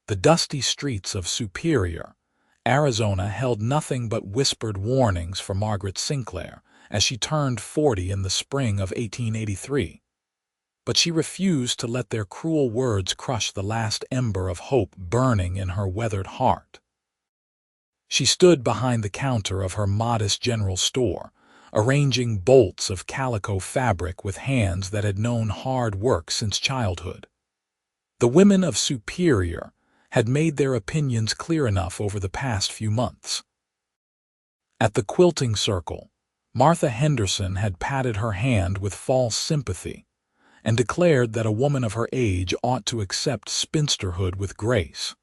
The dusty streets of Superior, Arizona held nothing but whispered warnings for Margaret Sinclair as she turned 40 in the spring of 1883. But she refused to let their cruel words crush the last ember of hope burning in her weathered heart. She stood behind the counter of her modest general store, arranging bolts of calico fabric with hands that had known hard work since childhood. The women of Superior had made their opinions clear enough over the past few months. At the quilting circle, Martha Henderson had patted her hand with false sympathy and declared that a woman of her age ought to accept spinsterhood with grace.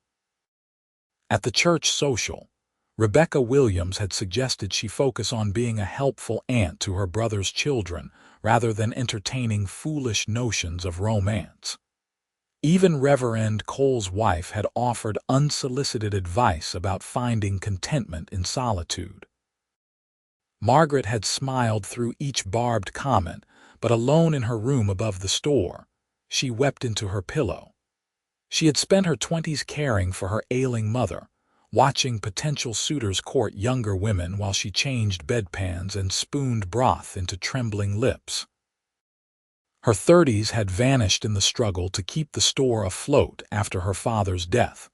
At the church social, Rebecca Williams had suggested she focus on being a helpful aunt to her brother's children rather than entertaining foolish notions of romance. Even Reverend Cole's wife had offered unsolicited advice about finding contentment in solitude. Margaret had smiled through each barbed comment, but alone in her room above the store, she wept into her pillow. She had spent her 20s caring for her ailing mother, watching potential suitors court younger women while she changed bedpans and spooned broth into trembling lips. Her 30s had vanished in the struggle to keep the store afloat after her father's death,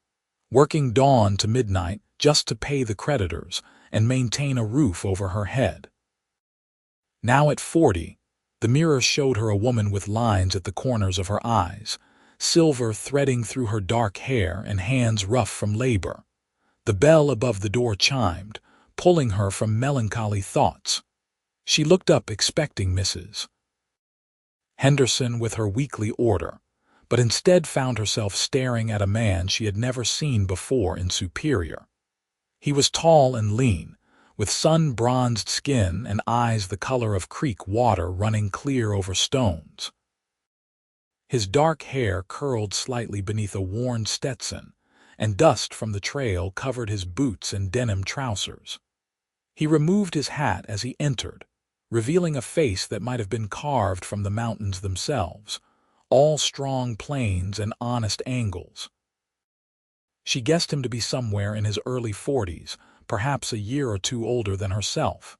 working dawn to midnight just to pay the creditors and maintain a roof over her head. Now at 40, the mirror showed her a woman with lines at the corners of her eyes, silver threading through her dark hair and hands rough from labor. The bell above the door chimed, pulling her from melancholy thoughts. She looked up expecting Mrs. Henderson with her weekly order, but instead found herself staring at a man she had never seen before in Superior. He was tall and lean, with sun-bronzed skin and eyes the color of creek water running clear over stones. His dark hair curled slightly beneath a worn Stetson, and dust from the trail covered his boots and denim trousers. He removed his hat as he entered, revealing a face that might have been carved from the mountains themselves, all strong planes and honest angles. She guessed him to be somewhere in his early 40s, perhaps a year or two older than herself.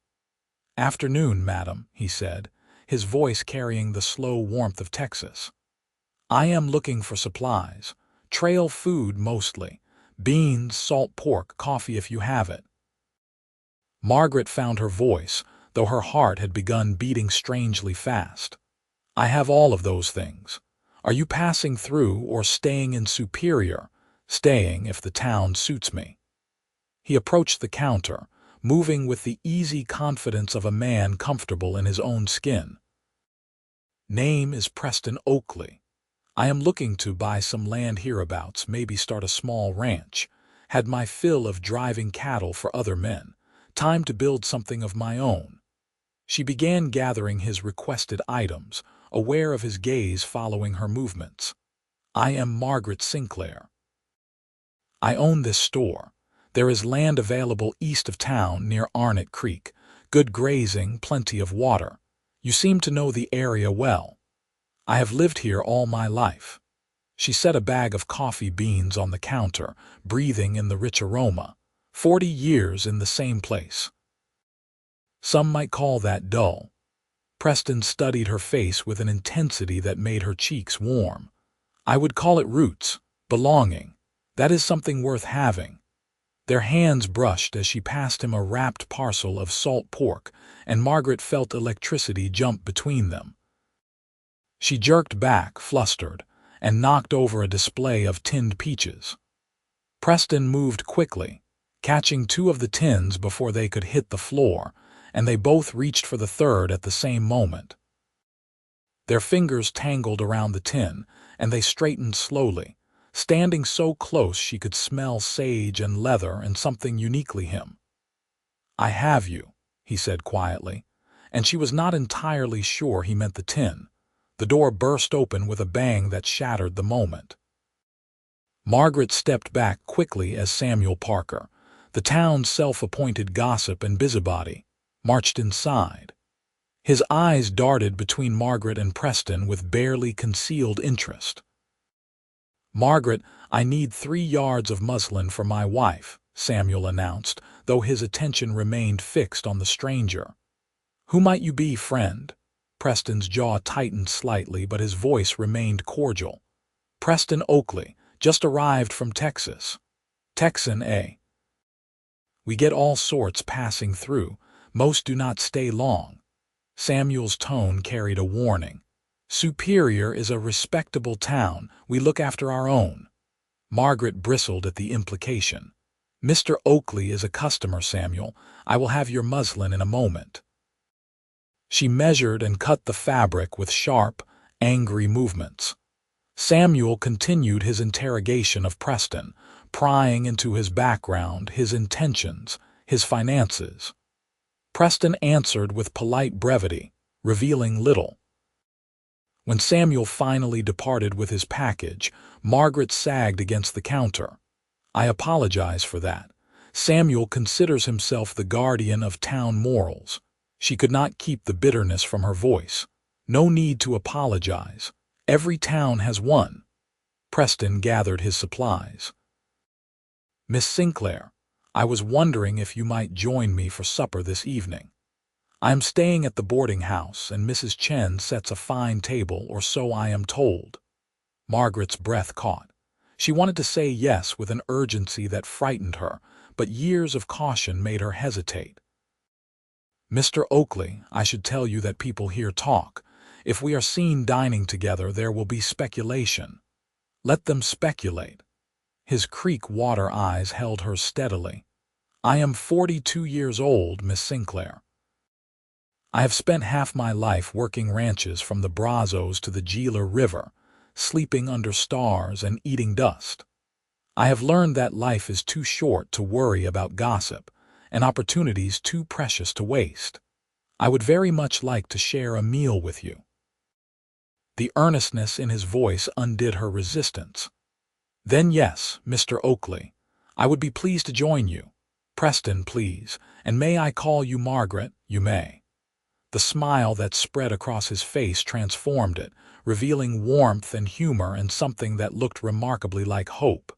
"Afternoon, madam," he said, his voice carrying the slow warmth of Texas. "I am looking for supplies. Trail food mostly. Beans, salt pork, coffee if you have it." Margaret found her voice, though her heart had begun beating strangely fast. "I have all of those things. Are you passing through or staying in Superior? Staying if the town suits me." He approached the counter, moving with the easy confidence of a man comfortable in his own skin. "Name is Preston Oakley. I am looking to buy some land hereabouts, maybe start a small ranch. Had my fill of driving cattle for other men. Time to build something of my own." She began gathering his requested items, aware of his gaze following her movements. "I am Margaret Sinclair. I own this store. There is land available east of town near Arnett Creek. Good grazing, plenty of water. You seem to know the area well. I have lived here all my life." She set a bag of coffee beans on the counter, breathing in the rich aroma. 40 years in the same place. Some might call that dull. Preston studied her face with an intensity that made her cheeks warm. "I would call it roots, belonging. That is something worth having." Their hands brushed as she passed him a wrapped parcel of salt pork, and Margaret felt electricity jump between them. She jerked back, flustered, and knocked over a display of tinned peaches. Preston moved quickly, catching 2 of the tins before they could hit the floor, and they both reached for the third at the same moment. Their fingers tangled around the tin, and they straightened slowly, standing so close she could smell sage and leather and something uniquely him. "I have you," he said quietly, and she was not entirely sure he meant the tin. The door burst open with a bang that shattered the moment. Margaret stepped back quickly as Samuel Parker, the town's self-appointed gossip and busybody, marched inside. His eyes darted between Margaret and Preston with barely concealed interest. "Margaret, I need 3 yards of muslin for my wife," Samuel announced, though his attention remained fixed on the stranger. "Who might you be, friend?" Preston's jaw tightened slightly, but his voice remained cordial. "Preston Oakley, just arrived from Texas." "Texan, eh?" "We get all sorts passing through. Most do not stay long." Samuel's tone carried a warning. "Superior is a respectable town. We look after our own." Margaret bristled at the implication. "Mr. Oakley is a customer, Samuel. I will have your muslin in a moment." She measured and cut the fabric with sharp, angry movements. Samuel continued his interrogation of Preston, prying into his background, his intentions, his finances. Preston answered with polite brevity, revealing little. When Samuel finally departed with his package, Margaret sagged against the counter. "I apologize for that. Samuel considers himself the guardian of town morals." She could not keep the bitterness from her voice. "No need to apologize. Every town has one." Preston gathered his supplies. "Miss Sinclair, I was wondering if you might join me for supper this evening. I am staying at the boarding house, and Mrs. Chen sets a fine table, or so I am told." Margaret's breath caught. She wanted to say yes with an urgency that frightened her, but years of caution made her hesitate. "Mr. Oakley, I should tell you that people here talk. If we are seen dining together, there will be speculation." "Let them speculate." His creek-water eyes held hers steadily. "I am 42 years old, Miss Sinclair. I have spent half my life working ranches from the Brazos to the Gila River, sleeping under stars and eating dust. I have learned that life is too short to worry about gossip, and opportunities too precious to waste. I would very much like to share a meal with you." The earnestness in his voice undid her resistance. "Then yes, Mr. Oakley, I would be pleased to join you. Preston, please, and may I call you Margaret?" "You may." The smile that spread across his face transformed it, revealing warmth and humor and something that looked remarkably like hope.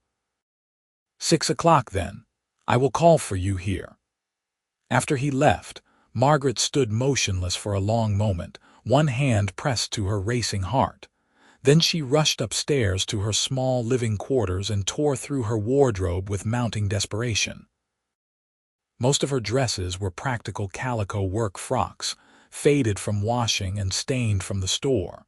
"6 o'clock, then. I will call for you here." After he left, Margaret stood motionless for a long moment, one hand pressed to her racing heart. Then she rushed upstairs to her small living quarters and tore through her wardrobe with mounting desperation. Most of her dresses were practical calico work frocks, faded from washing and stained from the store.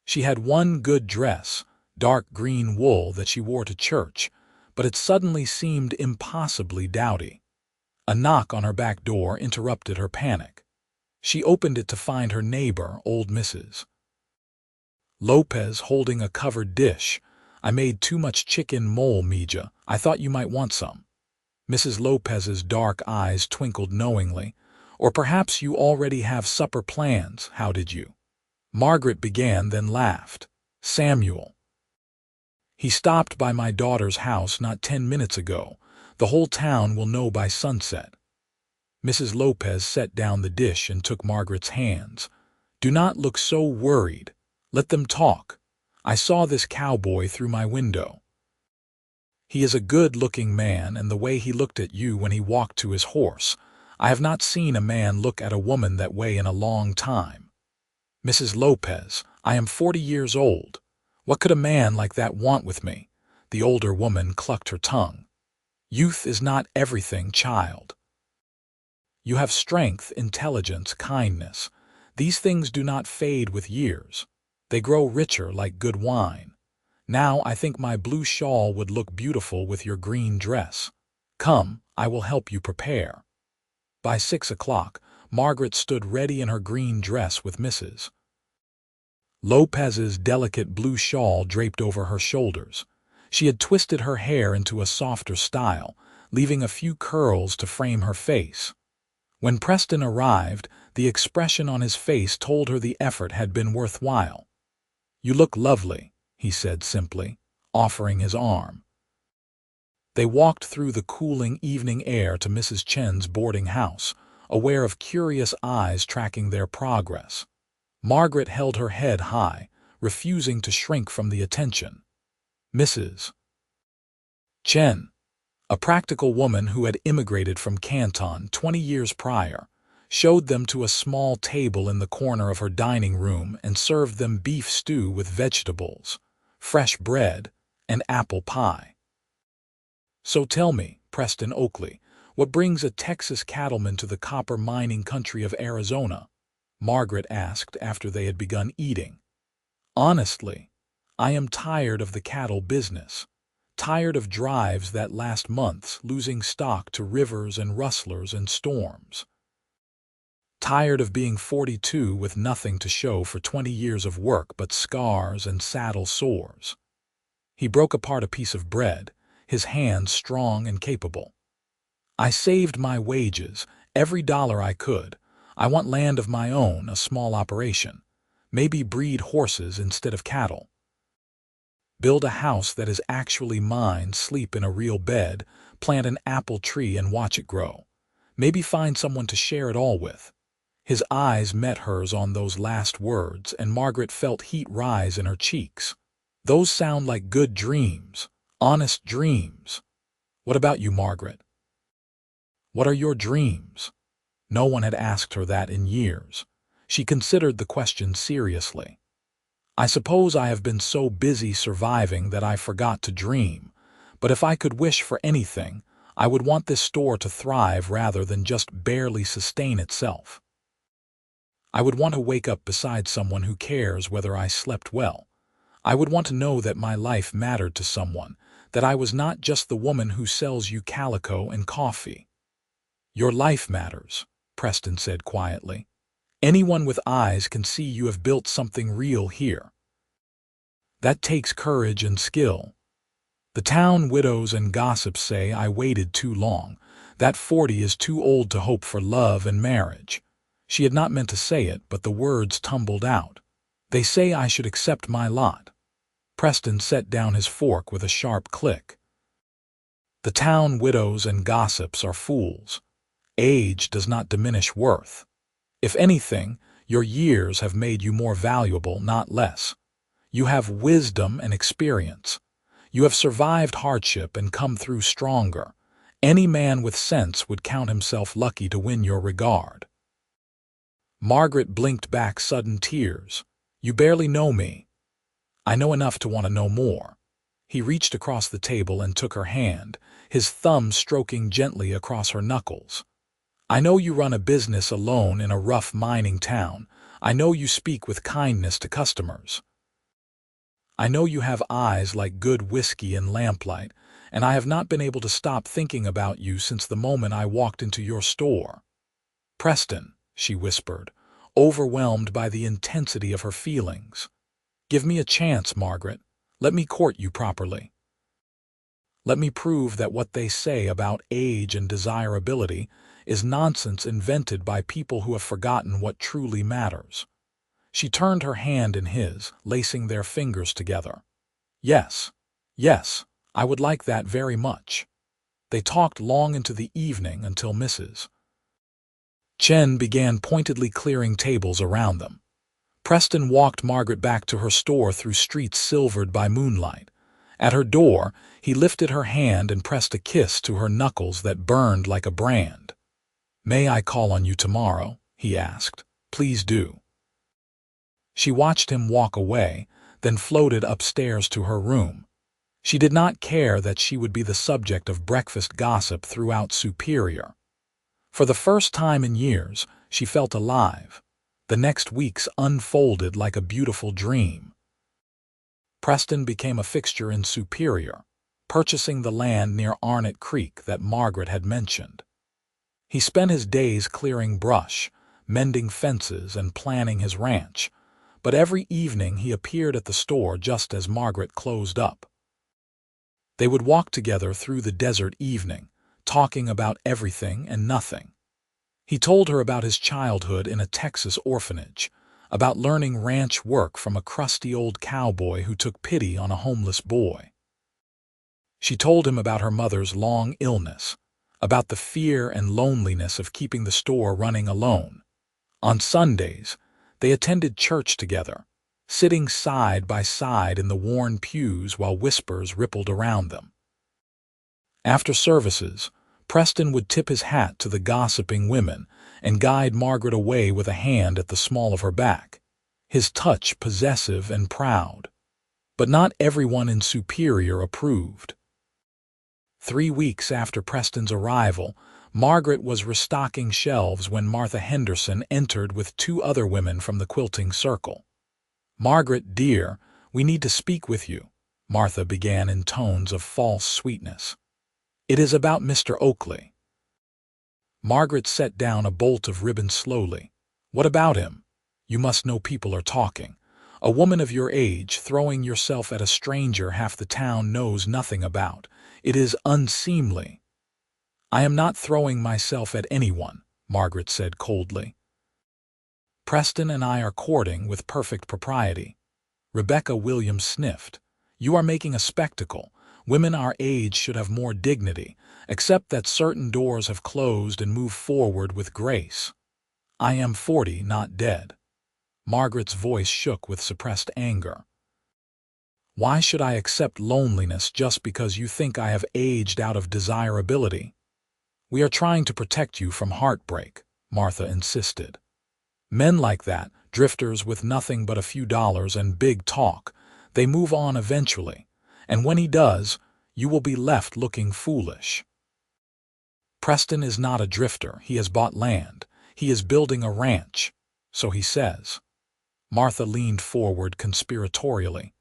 She had one good dress, dark green wool, that she wore to church, but it suddenly seemed impossibly dowdy. A knock on her back door interrupted her panic. She opened it to find her neighbor, old Mrs. Lopez, holding a covered dish. "I made too much chicken mole, Mija. I thought you might want some." Mrs. Lopez's dark eyes twinkled knowingly. "Or perhaps you already have supper plans. How did you?" Margaret began, then laughed. "Samuel. He stopped by my daughter's house not 10 minutes ago. The whole town will know by sunset." Mrs. Lopez set down the dish and took Margaret's hands. "Do not look so worried. Let them talk. I saw this cowboy through my window. He is a good-looking man, and the way he looked at you when he walked to his horse, I have not seen a man look at a woman that way in a long time. Mrs. Lopez, I am 40 years old. What could a man like that want with me?" The older woman clucked her tongue. "Youth is not everything, child. You have strength, intelligence, kindness. These things do not fade with years. They grow richer like good wine. Now I think my blue shawl would look beautiful with your green dress. Come, I will help you prepare." By 6 o'clock, Margaret stood ready in her green dress with Mrs. Lopez's delicate blue shawl draped over her shoulders. She had twisted her hair into a softer style, leaving a few curls to frame her face. When Preston arrived, the expression on his face told her the effort had been worthwhile. "You look lovely," he said simply, offering his arm. They walked through the cooling evening air to Mrs. Chen's boarding house, aware of curious eyes tracking their progress. Margaret held her head high, refusing to shrink from the attention. Mrs. Chen, a practical woman who had immigrated from Canton 20 years prior, showed them to a small table in the corner of her dining room and served them beef stew with vegetables, fresh bread, and apple pie. "So tell me, Preston Oakley, what brings a Texas cattleman to the copper mining country of Arizona?" Margaret asked after they had begun eating. "Honestly, I am tired of the cattle business. Tired of drives that last months, losing stock to rivers and rustlers and storms. Tired of being 42 with nothing to show for 20 years of work but scars and saddle sores." He broke apart a piece of bread, his hands strong and capable. "I saved my wages, every dollar I could. I want land of my own, a small operation. Maybe breed horses instead of cattle. Build a house that is actually mine, sleep in a real bed, plant an apple tree and watch it grow. Maybe find someone to share it all with." His eyes met hers on those last words, and Margaret felt heat rise in her cheeks. "Those sound like good dreams, honest dreams. What about you, Margaret? What are your dreams?" No one had asked her that in years. She considered the question seriously. "I suppose I have been so busy surviving that I forgot to dream, but if I could wish for anything, I would want this store to thrive rather than just barely sustain itself. I would want to wake up beside someone who cares whether I slept well. I would want to know that my life mattered to someone, that I was not just the woman who sells you calico and coffee." "Your life matters," Preston said quietly. "Anyone with eyes can see you have built something real here. That takes courage and skill. The town widows and gossips say I waited too long, that 40 is too old to hope for love and marriage." She had not meant to say it, but the words tumbled out. "They say I should accept my lot." Preston set down his fork with a sharp click. "The town widows and gossips are fools. Age does not diminish worth. If anything, your years have made you more valuable, not less. You have wisdom and experience. You have survived hardship and come through stronger. Any man with sense would count himself lucky to win your regard." Margaret blinked back sudden tears. "You barely know me." "I know enough to want to know more." He reached across the table and took her hand, his thumb stroking gently across her knuckles. "I know you run a business alone in a rough mining town. I know you speak with kindness to customers. I know you have eyes like good whiskey in lamplight, and I have not been able to stop thinking about you since the moment I walked into your store." "Preston," she whispered, overwhelmed by the intensity of her feelings. "Give me a chance, Margaret. Let me court you properly. Let me prove that what they say about age and desirability is nonsense invented by people who have forgotten what truly matters." She turned her hand in his, lacing their fingers together. "Yes, yes, I would like that very much." They talked long into the evening until Mrs. Chen began pointedly clearing tables around them. Preston walked Margaret back to her store through streets silvered by moonlight. At her door, he lifted her hand and pressed a kiss to her knuckles that burned like a brand. "May I call on you tomorrow?" he asked. "Please do." She watched him walk away, then floated upstairs to her room. She did not care that she would be the subject of breakfast gossip throughout Superior. For the first time in years, she felt alive. The next weeks unfolded like a beautiful dream. Preston became a fixture in Superior, purchasing the land near Arnott Creek that Margaret had mentioned. He spent his days clearing brush, mending fences, and planning his ranch, but every evening he appeared at the store just as Margaret closed up. They would walk together through the desert evening, talking about everything and nothing. He told her about his childhood in a Texas orphanage, about learning ranch work from a crusty old cowboy who took pity on a homeless boy. She told him about her mother's long illness, about the fear and loneliness of keeping the store running alone. On Sundays, they attended church together, sitting side by side in the worn pews while whispers rippled around them. After services, Preston would tip his hat to the gossiping women and guide Margaret away with a hand at the small of her back, his touch possessive and proud. But not everyone in Superior approved. 3 weeks after Preston's arrival, Margaret was restocking shelves when Martha Henderson entered with 2 other women from the quilting circle. "Margaret, dear, we need to speak with you," Martha began in tones of false sweetness. "It is about Mr. Oakley." Margaret set down a bolt of ribbon slowly. "What about him? You must know people are talking. A woman of your age throwing yourself at a stranger half the town knows nothing about. It is unseemly." "I am not throwing myself at anyone," Margaret said coldly. "Preston and I are courting with perfect propriety." Rebecca Williams sniffed. "You are making a spectacle. Women our age should have more dignity, except that certain doors have closed and moved forward with grace." "I am 40, not dead." Margaret's voice shook with suppressed anger. "Why should I accept loneliness just because you think I have aged out of desirability?" "We are trying to protect you from heartbreak," Martha insisted. "Men like that, drifters with nothing but a few dollars and big talk, they move on eventually, and when he does, you will be left looking foolish." "Preston is not a drifter. He has bought land. He is building a ranch. So he says." Martha leaned forward conspiratorially.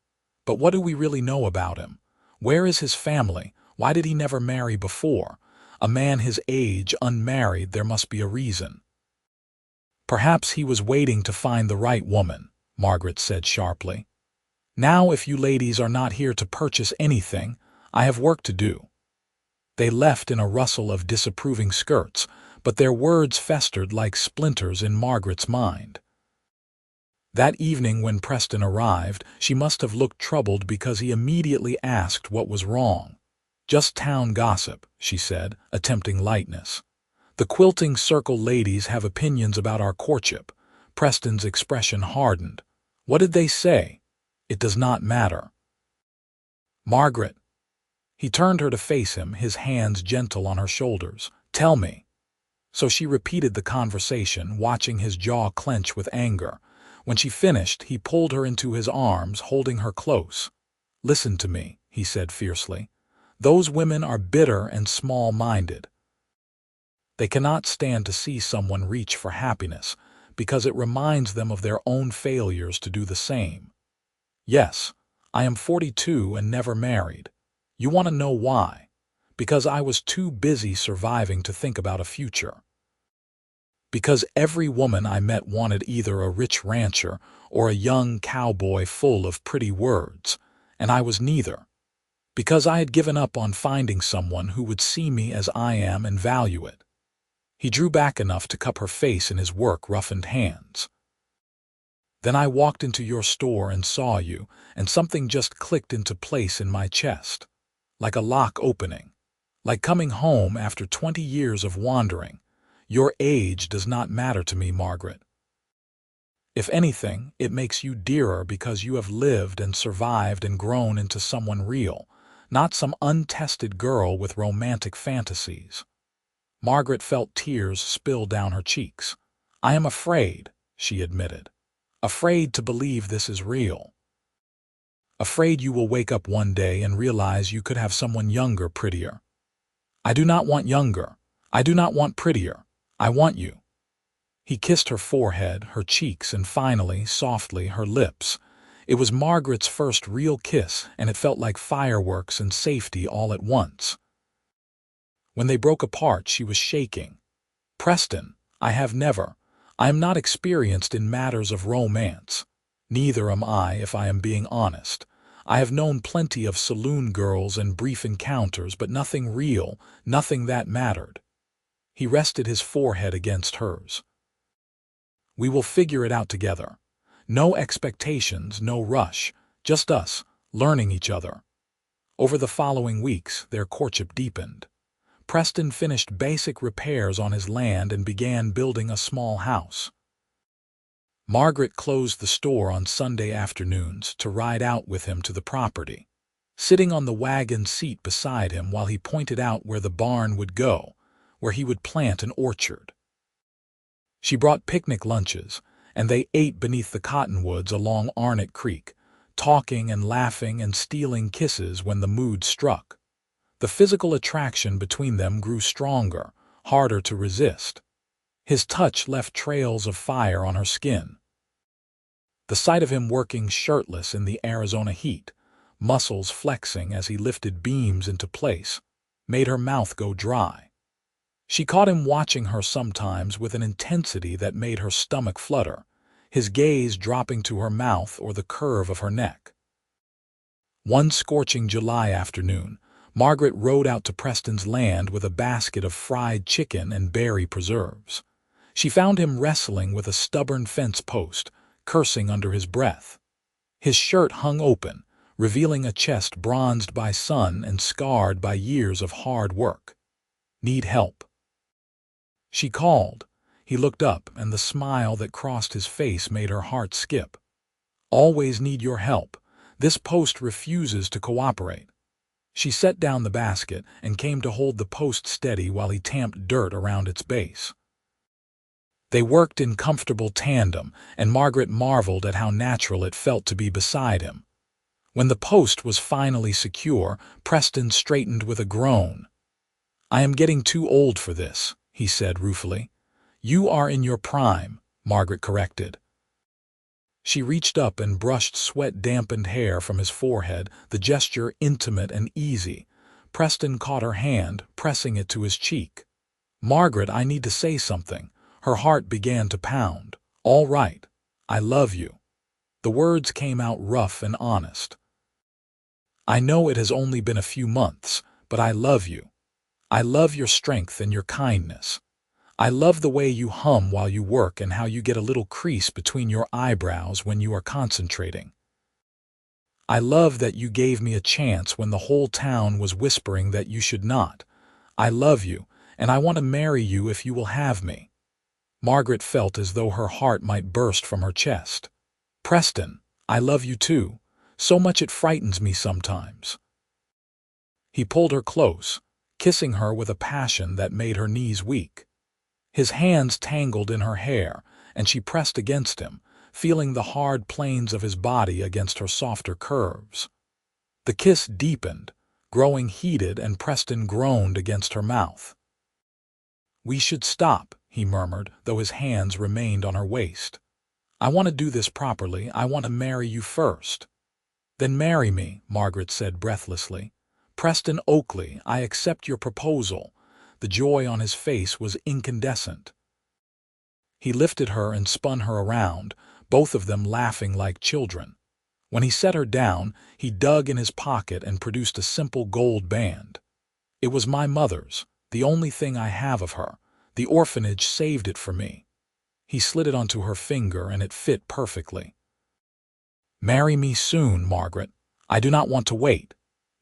"But what do we really know about him? Where is his family? Why did he never marry before? A man his age, unmarried, there must be a reason." "Perhaps he was waiting to find the right woman," Margaret said sharply. "Now, if you ladies are not here to purchase anything, I have work to do." They left in a rustle of disapproving skirts, but their words festered like splinters in Margaret's mind. That evening when Preston arrived, she must have looked troubled because he immediately asked what was wrong. "Just town gossip," she said, attempting lightness. "The quilting circle ladies have opinions about our courtship." Preston's expression hardened. "What did they say?" "It does not matter." "Margaret." He turned her to face him, his hands gentle on her shoulders. "Tell me." So she repeated the conversation, watching his jaw clench with anger. When she finished, he pulled her into his arms, holding her close. "Listen to me," he said fiercely. "Those women are bitter and small-minded. They cannot stand to see someone reach for happiness because it reminds them of their own failures to do the same. Yes, I am 42 and never married. You want to know why? Because I was too busy surviving to think about a future. Because every woman I met wanted either a rich rancher or a young cowboy full of pretty words, and I was neither. Because I had given up on finding someone who would see me as I am and value it." He drew back enough to cup her face in his work-roughened hands. "Then I walked into your store and saw you, and something just clicked into place in my chest. Like a lock opening. Like coming home after 20 years of wandering. Your age does not matter to me, Margaret. If anything, it makes you dearer because you have lived and survived and grown into someone real, not some untested girl with romantic fantasies." Margaret felt tears spill down her cheeks. "I am afraid," she admitted. "Afraid to believe this is real. Afraid you will wake up one day and realize you could have someone younger, prettier." "I do not want younger. I do not want prettier. I want you." He kissed her forehead, her cheeks, and finally, softly, her lips. It was Margaret's first real kiss, and it felt like fireworks and safety all at once. When they broke apart, she was shaking. "Preston, I am not experienced in matters of romance. Neither am I, if I am being honest. I have known plenty of saloon girls and brief encounters, but nothing real, nothing that mattered." He rested his forehead against hers. "We will figure it out together. No expectations, no rush, just us, learning each other." Over the following weeks, their courtship deepened. Preston finished basic repairs on his land and began building a small house. Margaret closed the store on Sunday afternoons to ride out with him to the property, sitting on the wagon seat beside him while he pointed out where the barn would go, where he would plant an orchard. She brought picnic lunches, and they ate beneath the cottonwoods along Arnott Creek, talking and laughing and stealing kisses when the mood struck. The physical attraction between them grew stronger, harder to resist. His touch left trails of fire on her skin. The sight of him working shirtless in the Arizona heat, muscles flexing as he lifted beams into place, made her mouth go dry. She caught him watching her sometimes with an intensity that made her stomach flutter, his gaze dropping to her mouth or the curve of her neck. One scorching July afternoon, Margaret rode out to Preston's land with a basket of fried chicken and berry preserves. She found him wrestling with a stubborn fence post, cursing under his breath. His shirt hung open, revealing a chest bronzed by sun and scarred by years of hard work. "Need help?" She called. He looked up, and the smile that crossed his face made her heart skip. "Always need your help. This post refuses to cooperate." She set down the basket and came to hold the post steady while he tamped dirt around its base. They worked in comfortable tandem, and Margaret marveled at how natural it felt to be beside him. When the post was finally secure, Preston straightened with a groan. "I am getting too old for this," he said ruefully. "You are in your prime," Margaret corrected. She reached up and brushed sweat-dampened hair from his forehead, the gesture intimate and easy. Preston caught her hand, pressing it to his cheek. "Margaret, I need to say something." Her heart began to pound. "All right. I love you." The words came out rough and honest. "I know it has only been a few months, but I love you. I love your strength and your kindness. I love the way you hum while you work and how you get a little crease between your eyebrows when you are concentrating. I love that you gave me a chance when the whole town was whispering that you should not. I love you, and I want to marry you if you will have me." Margaret felt as though her heart might burst from her chest. "Preston, I love you too. So much it frightens me sometimes." He pulled her close, kissing her with a passion that made her knees weak. His hands tangled in her hair, and she pressed against him, feeling the hard planes of his body against her softer curves. The kiss deepened, growing heated, and Preston groaned against her mouth. "We should stop," he murmured, though his hands remained on her waist. "I want to do this properly. I want to marry you first." "Then marry me," Margaret said breathlessly. "Preston Oakley, I accept your proposal." The joy on his face was incandescent. He lifted her and spun her around, both of them laughing like children. When he set her down, he dug in his pocket and produced a simple gold band. "It was my mother's, the only thing I have of her. The orphanage saved it for me." He slid it onto her finger, and it fit perfectly. "Marry me soon, Margaret. I do not want to wait."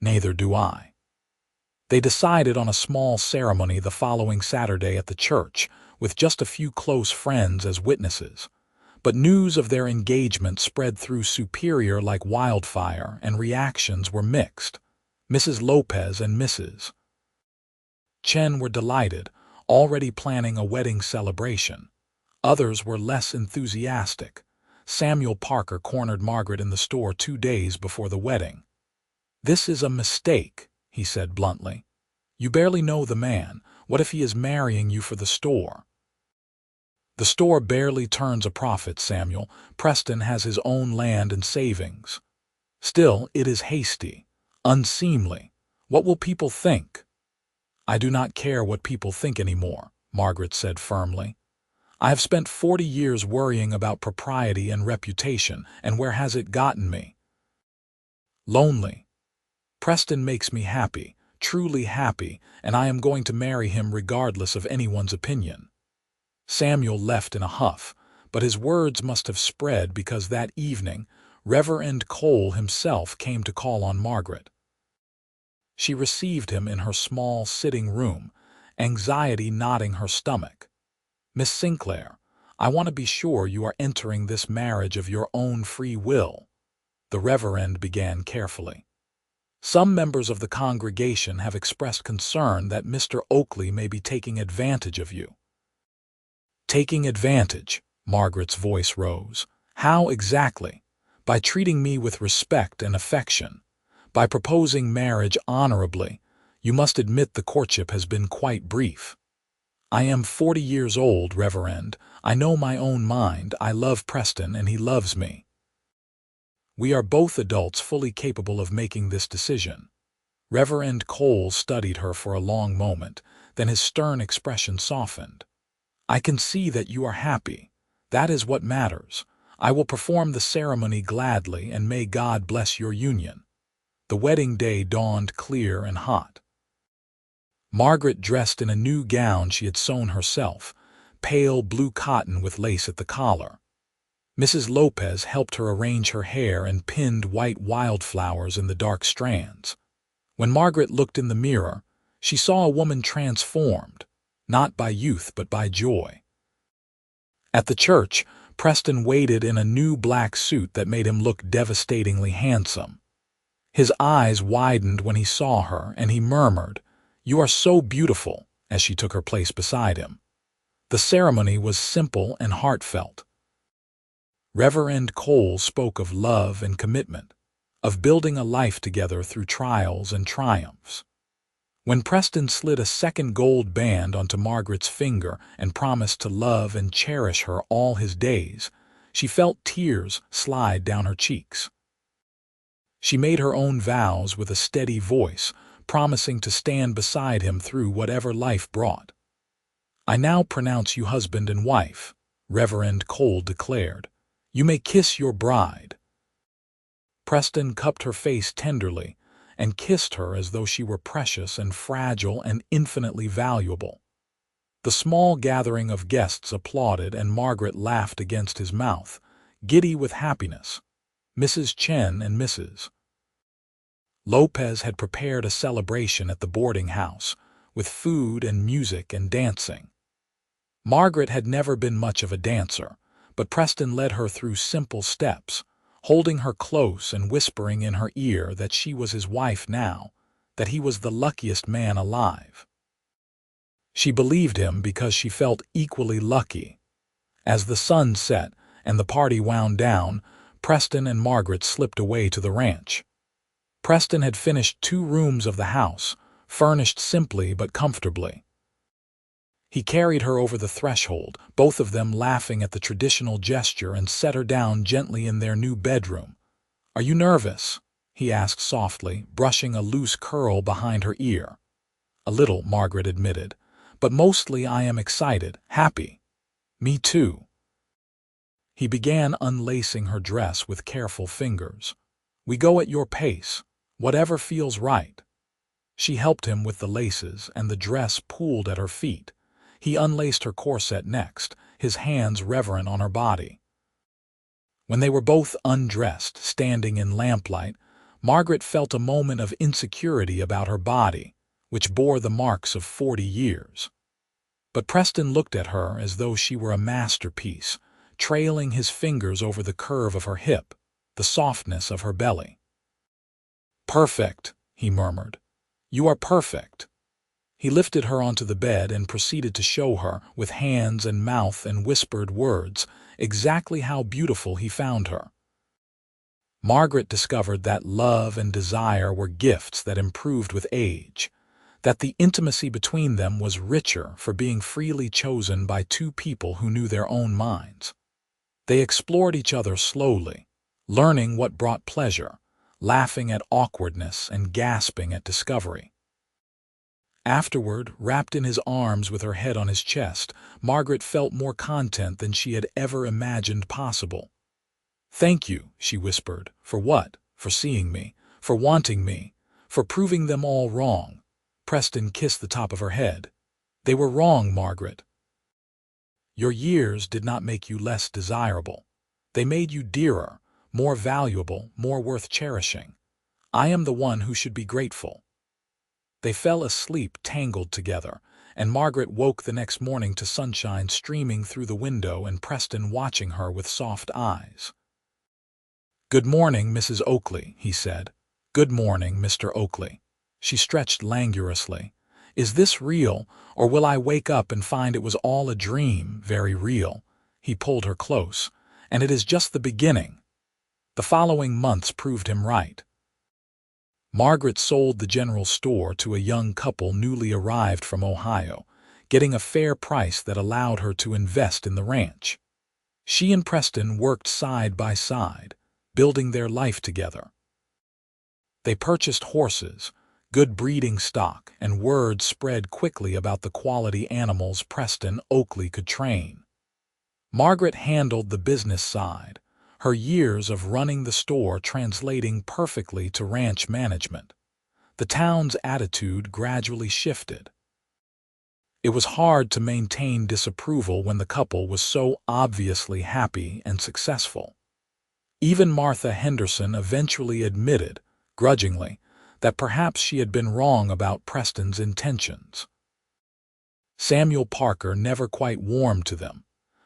"Neither do I." They decided on a small ceremony the following Saturday at the church, with just a few close friends as witnesses. But news of their engagement spread through Superior like wildfire, and reactions were mixed. Mrs. Lopez and Mrs. Chen were delighted, already planning a wedding celebration. Others were less enthusiastic. Samuel Parker cornered Margaret in the store 2 days before the wedding. "This is a mistake," he said bluntly. "You barely know the man. What if he is marrying you for the store?" "The store barely turns a profit, Samuel. Preston has his own land and savings. Still, it is hasty, unseemly. What will people think?" "I do not care what people think anymore," Margaret said firmly. "I have spent 40 years worrying about propriety and reputation, and where has it gotten me? Lonely. Preston makes me happy, truly happy, and I am going to marry him regardless of anyone's opinion." Samuel left in a huff, but his words must have spread because that evening Reverend Cole himself came to call on Margaret. She received him in her small sitting room, anxiety knotting her stomach. "Miss Sinclair, I want to be sure you are entering this marriage of your own free will," the Reverend began carefully. "Some members of the congregation have expressed concern that Mr. Oakley may be taking advantage of you." "Taking advantage?" Margaret's voice rose. "How exactly?" "By treating me with respect and affection. By proposing marriage honorably. You must admit the courtship has been quite brief." "I am 40 years old, Reverend. I know my own mind. I love Preston and he loves me. We are both adults fully capable of making this decision." Reverend Cole studied her for a long moment, then his stern expression softened. "I can see that you are happy. That is what matters. I will perform the ceremony gladly, and may God bless your union." The wedding day dawned clear and hot. Margaret dressed in a new gown she had sewn herself, pale blue cotton with lace at the collar. Mrs. Lopez helped her arrange her hair and pinned white wildflowers in the dark strands. When Margaret looked in the mirror, she saw a woman transformed, not by youth but by joy. At the church, Preston waited in a new black suit that made him look devastatingly handsome. His eyes widened when he saw her, and he murmured, "You are so beautiful," as she took her place beside him. The ceremony was simple and heartfelt. Reverend Cole spoke of love and commitment, of building a life together through trials and triumphs. When Preston slid a second gold band onto Margaret's finger and promised to love and cherish her all his days, she felt tears slide down her cheeks. She made her own vows with a steady voice, promising to stand beside him through whatever life brought. "I now pronounce you husband and wife," Reverend Cole declared. "You may kiss your bride." Preston cupped her face tenderly and kissed her as though she were precious and fragile and infinitely valuable. The small gathering of guests applauded, and Margaret laughed against his mouth, giddy with happiness. Mrs. Chen and Mrs. Lopez had prepared a celebration at the boarding house, with food and music and dancing. Margaret had never been much of a dancer, but Preston led her through simple steps, holding her close and whispering in her ear that she was his wife now, that he was the luckiest man alive. She believed him because she felt equally lucky. As the sun set and the party wound down, Preston and Margaret slipped away to the ranch. Preston had finished 2 rooms of the house, furnished simply but comfortably. He carried her over the threshold, both of them laughing at the traditional gesture, and set her down gently in their new bedroom. "Are you nervous?" he asked softly, brushing a loose curl behind her ear. "A little," Margaret admitted, "but mostly I am excited, happy." "Me too." He began unlacing her dress with careful fingers. "We go at your pace, whatever feels right." She helped him with the laces, and the dress pooled at her feet. He unlaced her corset next, his hands reverent on her body. When they were both undressed, standing in lamplight, Margaret felt a moment of insecurity about her body, which bore the marks of 40 years. But Preston looked at her as though she were a masterpiece, trailing his fingers over the curve of her hip, the softness of her belly. "Perfect," he murmured. "You are perfect." He lifted her onto the bed and proceeded to show her, with hands and mouth and whispered words, exactly how beautiful he found her. Margaret discovered that love and desire were gifts that improved with age, that the intimacy between them was richer for being freely chosen by 2 people who knew their own minds. They explored each other slowly, learning what brought pleasure, laughing at awkwardness and gasping at discovery. Afterward, wrapped in his arms with her head on his chest, Margaret felt more content than she had ever imagined possible. "Thank you," she whispered. "For what? For seeing me, for wanting me, for proving them all wrong." Preston kissed the top of her head. "They were wrong, Margaret. Your years did not make you less desirable. They made you dearer, more valuable, more worth cherishing. I am the one who should be grateful." They fell asleep tangled together, and Margaret woke the next morning to sunshine streaming through the window and Preston watching her with soft eyes. "Good morning, Mrs. Oakley," he said. "Good morning, Mr. Oakley." She stretched languorously. "Is this real, or will I wake up and find it was all a dream, very real?" He pulled her close. "And it is just the beginning." The following months proved him right. Margaret sold the general store to a young couple newly arrived from Ohio, getting a fair price that allowed her to invest in the ranch. She and Preston worked side by side, building their life together. They purchased horses, good breeding stock, and word spread quickly about the quality animals Preston Oakley could train. Margaret handled the business side, her years of running the store translating perfectly to ranch management. The town's attitude gradually shifted. It was hard to maintain disapproval when the couple was so obviously happy and successful. Even Martha Henderson eventually admitted, grudgingly, that perhaps she had been wrong about Preston's intentions. Samuel Parker never quite warmed to them,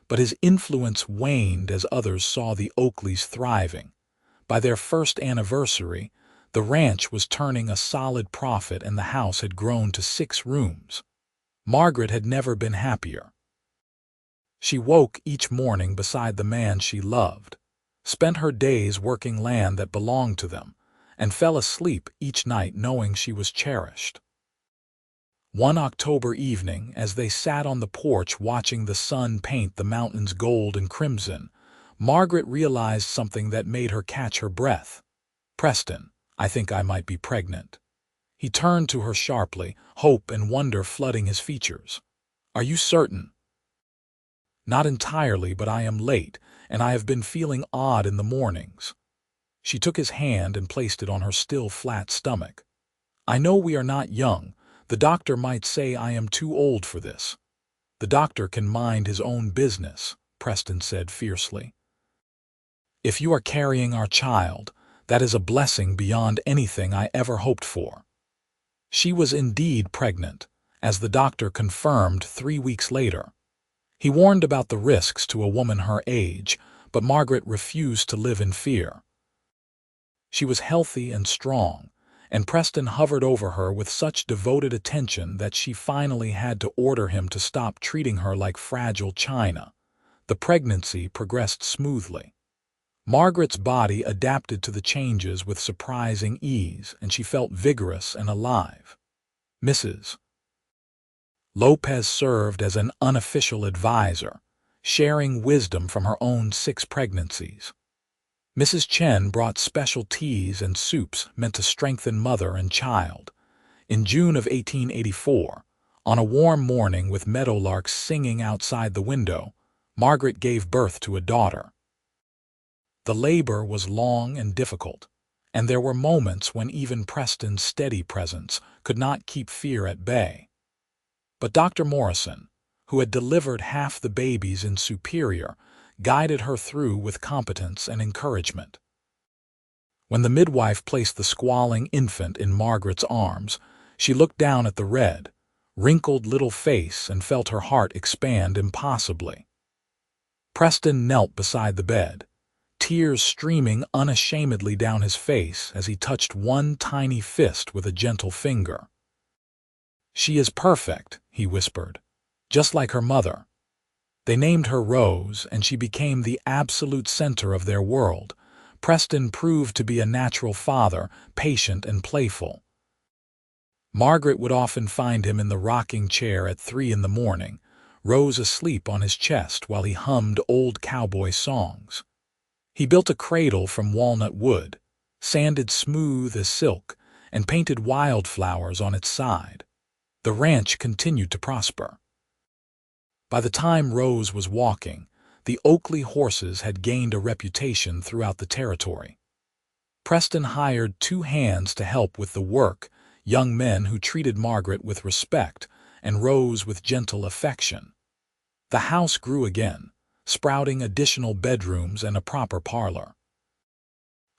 but his influence waned as others saw the Oakleys thriving. By their first anniversary, the ranch was turning a solid profit and the house had grown to 6 rooms. Margaret had never been happier. She woke each morning beside the man she loved, spent her days working land that belonged to them, and fell asleep each night knowing she was cherished. One October evening, as they sat on the porch watching the sun paint the mountains gold and crimson, Margaret realized something that made her catch her breath. "Preston, I think I might be pregnant." He turned to her sharply, hope and wonder flooding his features. "Are you certain?" "Not entirely, but I am late, and I have been feeling odd in the mornings." She took his hand and placed it on her still flat stomach. "I know we are not young. The doctor might say I am too old for this." "The doctor can mind his own business," Preston said fiercely. "If you are carrying our child, that is a blessing beyond anything I ever hoped for." She was indeed pregnant, as the doctor confirmed 3 weeks later. He warned about the risks to a woman her age, but Margaret refused to live in fear. She was healthy and strong, and Preston hovered over her with such devoted attention that she finally had to order him to stop treating her like fragile china. The pregnancy progressed smoothly. Margaret's body adapted to the changes with surprising ease, and she felt vigorous and alive. Mrs. Lopez served as an unofficial advisor, sharing wisdom from her own 6 pregnancies. Mrs. Chen brought special teas and soups meant to strengthen mother and child. In June of 1884, on a warm morning with meadowlarks singing outside the window, Margaret gave birth to a daughter. The labor was long and difficult, and there were moments when even Preston's steady presence could not keep fear at bay. But Dr. Morrison, who had delivered half the babies in Superior, guided her through with competence and encouragement. When the midwife placed the squalling infant in Margaret's arms, she looked down at the red, wrinkled little face and felt her heart expand impossibly. Preston knelt beside the bed, tears streaming unashamedly down his face as he touched one tiny fist with a gentle finger. "She is perfect," he whispered, "just like her mother." They named her Rose, and she became the absolute center of their world. Preston proved to be a natural father, patient and playful. Margaret would often find him in the rocking chair at 3 in the morning, Rose asleep on his chest while he hummed old cowboy songs. He built a cradle from walnut wood, sanded smooth as silk, and painted wildflowers on its side. The ranch continued to prosper. By the time Rose was walking, the Oakley horses had gained a reputation throughout the territory. Preston hired 2 hands to help with the work, young men who treated Margaret with respect and Rose with gentle affection. The house grew again, sprouting additional bedrooms and a proper parlor.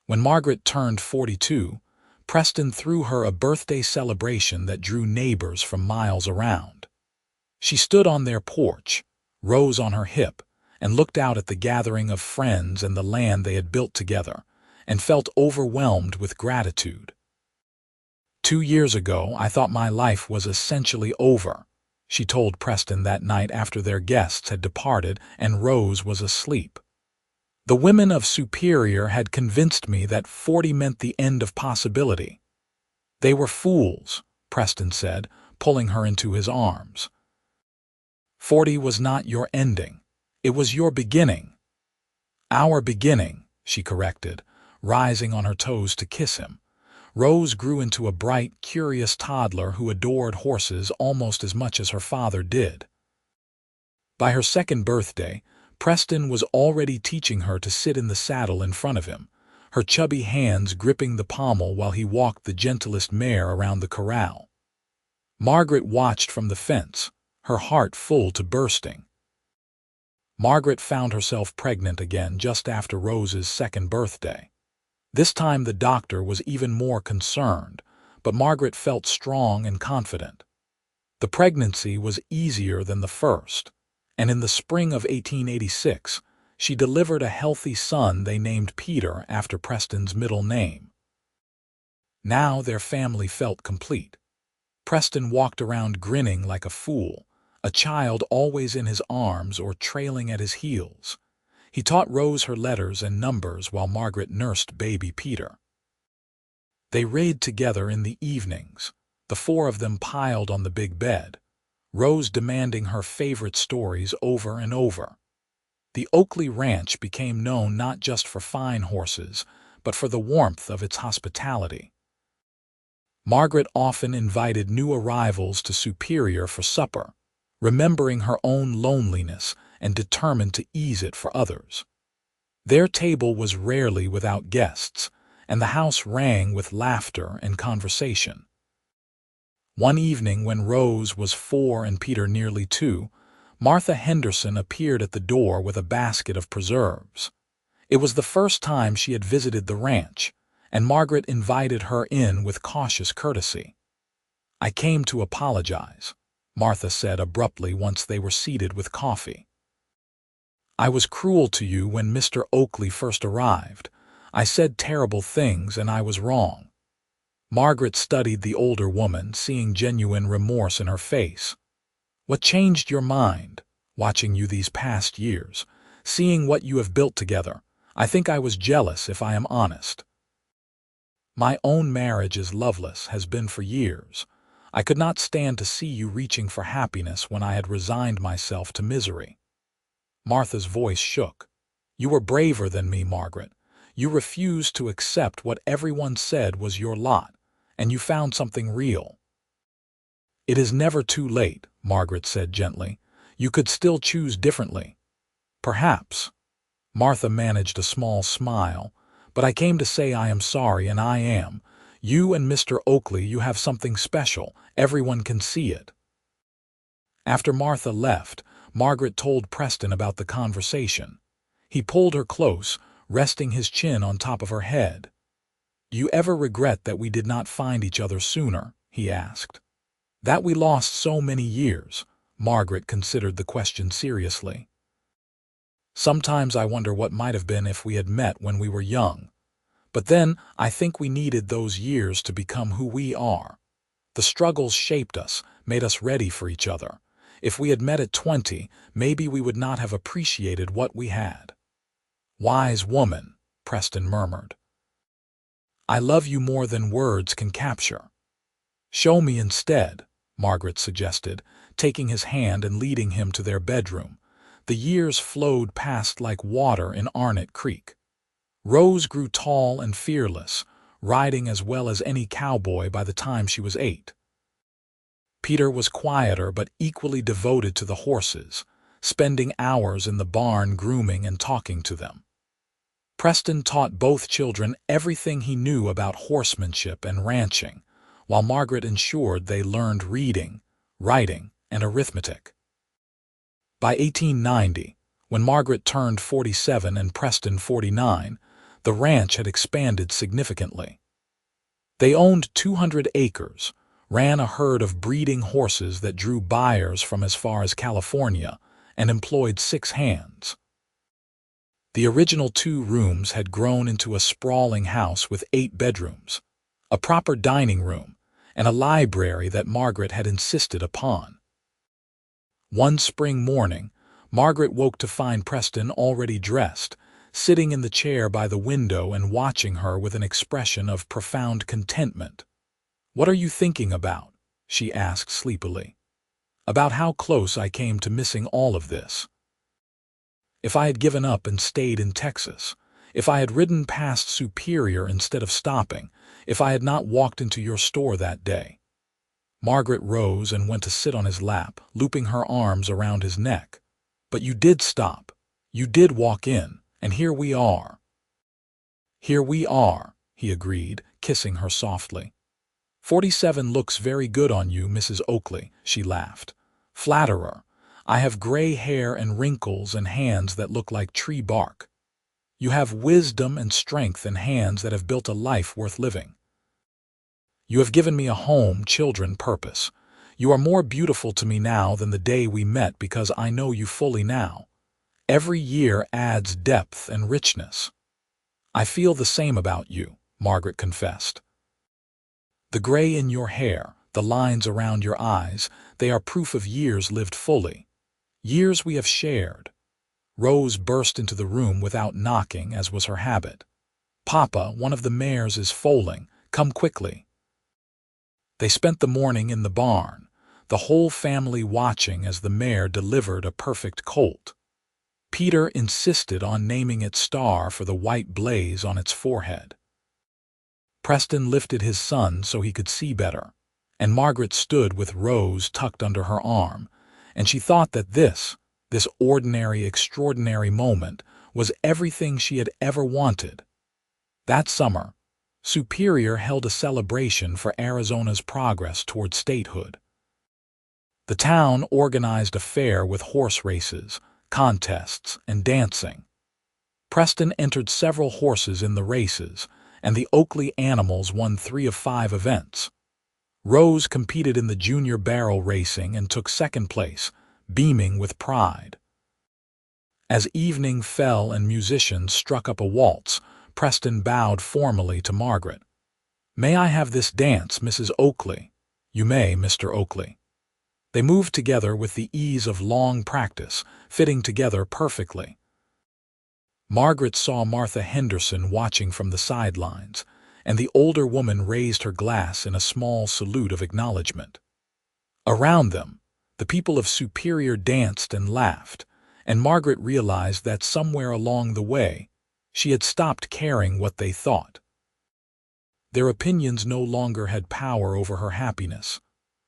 When Margaret turned 42, Preston threw her a birthday celebration that drew neighbors from miles around. She stood on their porch, Rose on her hip, and looked out at the gathering of friends and the land they had built together, and felt overwhelmed with gratitude. 2 years ago, I thought my life was essentially over, she told Preston that night after their guests had departed and Rose was asleep. The women of Superior had convinced me that 40 meant the end of possibility. They were fools, Preston said, pulling her into his arms. 40 was not your ending. It was your beginning. Our beginning, she corrected, rising on her toes to kiss him. Rose grew into a bright, curious toddler who adored horses almost as much as her father did. By her second birthday, Preston was already teaching her to sit in the saddle in front of him, her chubby hands gripping the pommel while he walked the gentlest mare around the corral. Margaret watched from the fence, her heart full to bursting. Margaret found herself pregnant again just after Rose's second birthday. This time the doctor was even more concerned, but Margaret felt strong and confident. The pregnancy was easier than the first, and in the spring of 1886, she delivered a healthy son they named Peter after Preston's middle name. Now their family felt complete. Preston walked around grinning like a fool, a child always in his arms or trailing at his heels. He taught Rose her letters and numbers while Margaret nursed baby Peter. They read together in the evenings, the four of them piled on the big bed, Rose demanding her favorite stories over and over. The Oakley Ranch became known not just for fine horses, but for the warmth of its hospitality. Margaret often invited new arrivals to Superior for supper, remembering her own loneliness and determined to ease it for others. Their table was rarely without guests, and the house rang with laughter and conversation. One evening when Rose was 4 and Peter nearly 2, Martha Henderson appeared at the door with a basket of preserves. It was the first time she had visited the ranch, and Margaret invited her in with cautious courtesy. "I came to apologize," Martha said abruptly once they were seated with coffee. "I was cruel to you when Mr. Oakley first arrived. I said terrible things and I was wrong." Margaret studied the older woman, seeing genuine remorse in her face. "What changed your mind, watching you these past years, seeing what you have built together? I think I was jealous, if I am honest. My own marriage is loveless, has been for years. I could not stand to see you reaching for happiness when I had resigned myself to misery." Martha's voice shook. "You were braver than me, Margaret. You refused to accept what everyone said was your lot, and you found something real." "It is never too late," Margaret said gently. "You could still choose differently." "Perhaps." Martha managed a small smile. "But I came to say I am sorry, and I am. You and Mr. Oakley, you have something special. Everyone can see it." After Martha left, Margaret told Preston about the conversation. He pulled her close, resting his chin on top of her head. "Do you ever regret that we did not find each other sooner?" he asked. "That we lost so many years?" Margaret considered the question seriously. "Sometimes I wonder what might have been if we had met when we were young. But then I think we needed those years to become who we are. The struggles shaped us, made us ready for each other. If we had met at 20, maybe we would not have appreciated what we had." "Wise woman," Preston murmured. "I love you more than words can capture." "Show me instead," Margaret suggested, taking his hand and leading him to their bedroom. The years flowed past like water in Arnott Creek. Rose grew tall and fearless, riding as well as any cowboy by the time she was 8. Peter was quieter but equally devoted to the horses, spending hours in the barn grooming and talking to them. Preston taught both children everything he knew about horsemanship and ranching, while Margaret ensured they learned reading, writing, and arithmetic. By 1890, when Margaret turned 47 and Preston 49, the ranch had expanded significantly. They owned 200 acres, ran a herd of breeding horses that drew buyers from as far as California and employed 6 hands. The original 2 rooms had grown into a sprawling house with 8 bedrooms, a proper dining room, and a library that Margaret had insisted upon. One spring morning, Margaret woke to find Preston already dressed, sitting in the chair by the window and watching her with an expression of profound contentment. "What are you thinking about?" she asked sleepily. "About how close I came to missing all of this. If I had given up and stayed in Texas, if I had ridden past Superior instead of stopping, if I had not walked into your store that day." Margaret rose and went to sit on his lap, looping her arms around his neck. "But you did stop. You did walk in, and here we are." "Here we are," he agreed, kissing her softly. "47 looks very good on you, Mrs. Oakley," she laughed. "Flatterer. I have gray hair and wrinkles and hands that look like tree bark. You have wisdom and strength and hands that have built a life worth living. You have given me a home, children, purpose. You are more beautiful to me now than the day we met because I know you fully now. Every year adds depth and richness." "I feel the same about you," Margaret confessed. "The gray in your hair, the lines around your eyes, they are proof of years lived fully. Years we have shared." Rose burst into the room without knocking, as was her habit. "Papa, one of the mares is foaling. Come quickly." They spent the morning in the barn, the whole family watching as the mare delivered a perfect colt. Peter insisted on naming it Star for the white blaze on its forehead. Preston lifted his son so he could see better, and Margaret stood with Rose tucked under her arm, and she thought that this ordinary, extraordinary moment was everything she had ever wanted. That summer, Superior held a celebration for Arizona's progress toward statehood. The town organized a fair with horse races, contests, and dancing. Preston entered several horses in the races, and the Oakley animals won 3 of 5 events. Rose competed in the junior barrel racing and took 2nd place, beaming with pride. As evening fell and musicians struck up a waltz, Preston bowed formally to Margaret. "May I have this dance, Mrs. Oakley?" "You may, Mr. Oakley." They moved together with the ease of long practice, fitting together perfectly. Margaret saw Martha Henderson watching from the sidelines, and the older woman raised her glass in a small salute of acknowledgement. Around them, the people of Superior danced and laughed, and Margaret realized that somewhere along the way, she had stopped caring what they thought. Their opinions no longer had power over her happiness.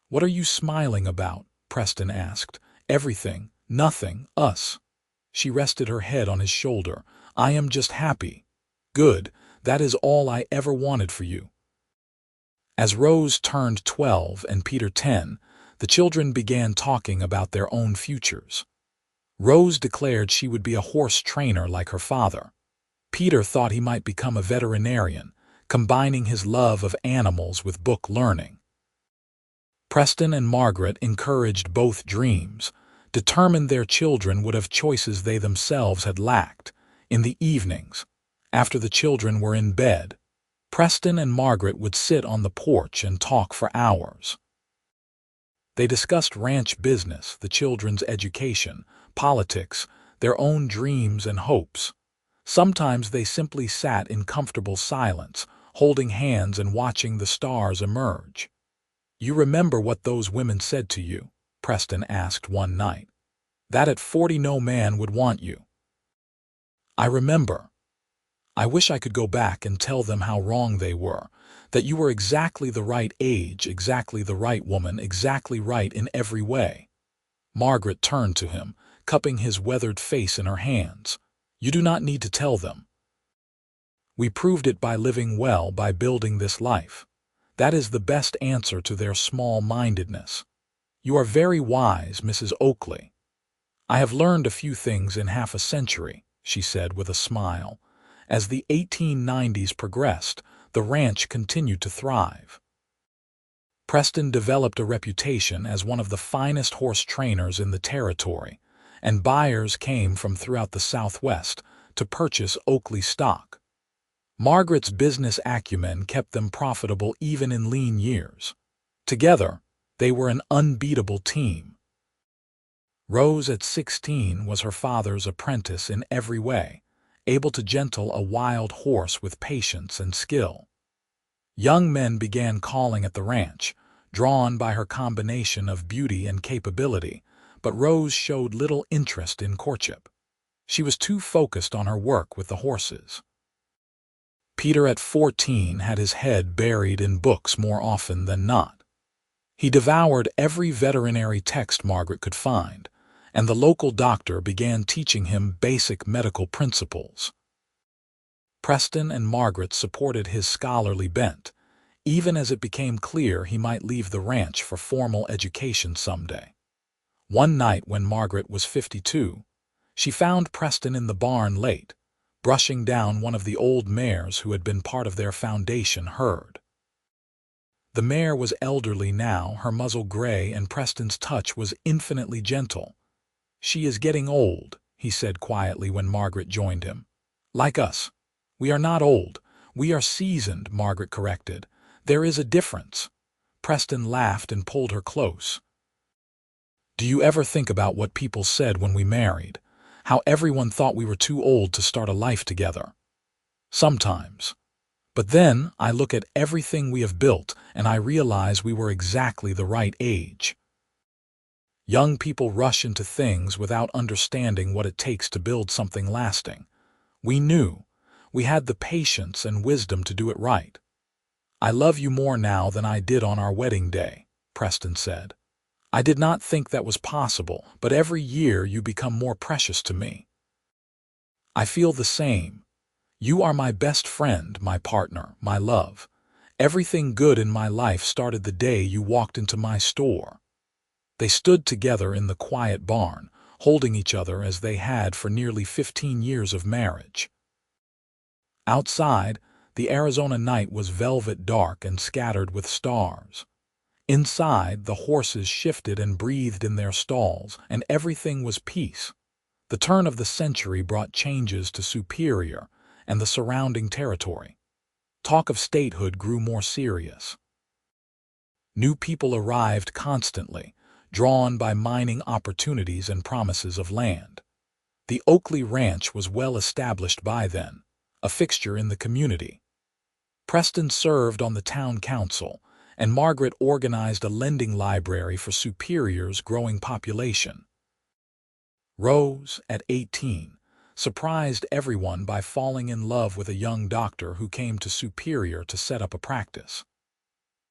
"What are you smiling about?" Preston asked. "Everything, nothing, us." She rested her head on his shoulder. "I am just happy." "Good, that is all I ever wanted for you." As Rose turned 12 and Peter 10, the children began talking about their own futures. Rose declared she would be a horse trainer like her father. Peter thought he might become a veterinarian, combining his love of animals with book learning. Preston and Margaret encouraged both dreams, determined their children would have choices they themselves had lacked. In the evenings, after the children were in bed, Preston and Margaret would sit on the porch and talk for hours. They discussed ranch business, the children's education, politics, their own dreams and hopes. Sometimes they simply sat in comfortable silence, holding hands and watching the stars emerge. "You remember what those women said to you?" Preston asked one night. "That at 40 no man would want you." "I remember. I wish I could go back and tell them how wrong they were, that you were exactly the right age, exactly the right woman, exactly right in every way." Margaret turned to him, cupping his weathered face in her hands. "You do not need to tell them. We proved it by living well, by building this life. That is the best answer to their small-mindedness. You are very wise, Mrs. Oakley." "I have learned a few things in half a century," she said with a smile. As the 1890s progressed, the ranch continued to thrive. Preston developed a reputation as one of the finest horse trainers in the territory, and buyers came from throughout the Southwest to purchase Oakley stock. Margaret's business acumen kept them profitable even in lean years. Together, they were an unbeatable team. Rose at 16 was her father's apprentice in every way, able to gentle a wild horse with patience and skill. Young men began calling at the ranch, drawn by her combination of beauty and capability, but Rose showed little interest in courtship. She was too focused on her work with the horses. Peter at 14 had his head buried in books more often than not. He devoured every veterinary text Margaret could find, and the local doctor began teaching him basic medical principles. Preston and Margaret supported his scholarly bent, even as it became clear he might leave the ranch for formal education someday. One night when Margaret was 52, she found Preston in the barn late, brushing down one of the old mares who had been part of their foundation herd. The mare was elderly now, her muzzle gray, and Preston's touch was infinitely gentle. "She is getting old," he said quietly when Margaret joined him. "Like us. We are not old. We are seasoned," Margaret corrected. "There is a difference." Preston laughed and pulled her close. "Do you ever think about what people said when we married? How everyone thought we were too old to start a life together?" "Sometimes. But then I look at everything we have built and I realize we were exactly the right age." Young people rush into things without understanding what it takes to build something lasting. We knew. We had the patience and wisdom to do it right. "I love you more now than I did on our wedding day," Preston said. "I did not think that was possible, but every year you become more precious to me." "I feel the same. You are my best friend, my partner, my love. Everything good in my life started the day you walked into my store." They stood together in the quiet barn, holding each other as they had for nearly 15 years of marriage. Outside, the Arizona night was velvet dark and scattered with stars. Inside, the horses shifted and breathed in their stalls, and everything was peace. The turn of the century brought changes to Superior and the surrounding territory. Talk of statehood grew more serious. New people arrived constantly, drawn by mining opportunities and promises of land. The Oakley Ranch was well established by then, a fixture in the community. Preston served on the town council, and Margaret organized a lending library for Superior's growing population. Rose, at 18, surprised everyone by falling in love with a young doctor who came to Superior to set up a practice.